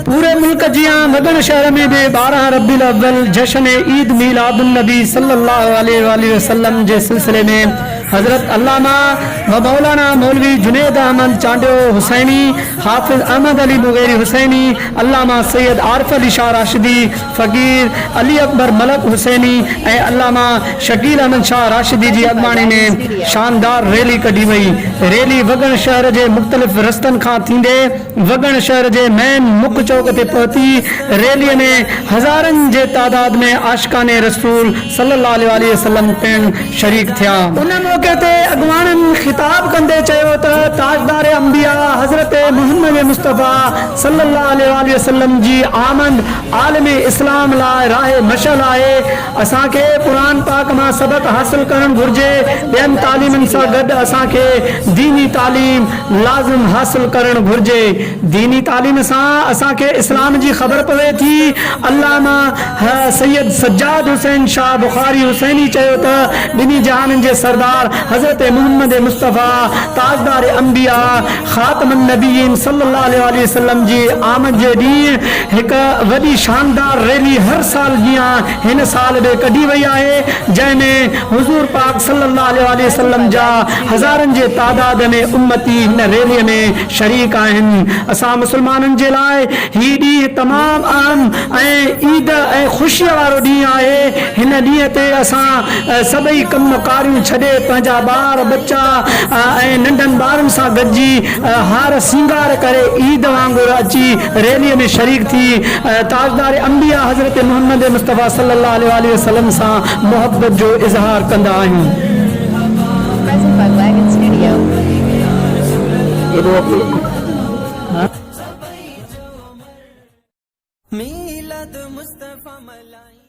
पूरे मुल्क जिया मदन शहर में भी 12 रबीउल अव्वल जश्न ईद मीलादुन नबी सल्लल्लाहु अलैहि वसल्लम जे सिलसिले में हजरत अल्लामा व मौलाना मौलवी जुनेद अहमद चांडियो हुसैनी, हाफिज अहमद अली मुगैरी हुसैनी, अल्लामा सैयद आरिफ अली शाह राशिदी, फ़कीर अली अकबर मलक हुसैनी ऐं अल्लामा शकील अहमद शाह राशिदी जी अॻवानी में शानदार रैली कढी वई। रैली वगण शहर जे मुख़्तलिफ़ रस्तनि खां थींदे वगण शहर जे मेन मुख्य चौक ते पहुती। रैलीअ में हज़ारनि जे तादाद में आशिकाने रसूल सल्लल्लाहु अलैहि वसल्लम पिण शरीक थिया। उन मौके ते अॻवाननि खिताब कंदे चयो त ताजदार अंबिया हज़रत मुहम्मद मुस्तफ़ा सल्लल्लाहु अलैहि वसल्लम जी आमद आलम इस्लाम लाइ राह मशल आहे। असांखे क़ुरान पाक मां सबक हासिल करणु घुर्जे। ॿियनि तालीमनि सां गॾु असांखे दीनी तालीम लाज़िम हासिल करणु घुर्जे। दीनी तालीम सां असांखे इस्लाम जी ख़बर पवे थी। अल्लामा सैयद सज्जाद हुसैन शाह बुखारी हुसैनी चयो त ॿिनी जहाननि जे सरदार हज़रत मुहम्मद मुस्तफ़ा ताजदार अंबिया ख़ातमुन नबीयीन सल्लल्लाहु अलैहि वसल्लम जी आमद जे ॾींहुं हिकु वॾी शानदार रैली हर साल जीअं हिन साल बि कढी वई आहे, जंहिंमें हुज़ूर पाक सल्लल्लाहु अलैहि वसल्लम जा हज़ारनि जे तादाद में उम्मती हिन रैलीअ में शरीक आहिनि। असां मुस्लमाननि जे लाइ हीउ ॾींहुं तमामु अहम ऐं ईद ऐं ख़ुशीअ वारो ॾींहुं आहे। हिन ॾींहं ते असां सभई कम कारियूं छॾे पंहिंजा ॿार बच्चा ऐं नंढनि ॿारनि सां गॾिजी हार सिंगार करे ईद वांगुरु अची रैलीअ में शरीक थी ताजदार अंबिया हज़रत मुहम्मद मुस्तफ़ा सल्लल्लाहु अलैहि वसल्लम सां मोहब्बत जो इज़हार कंदा आहियूं। मीलाद मुस्तफ़ा मलाई।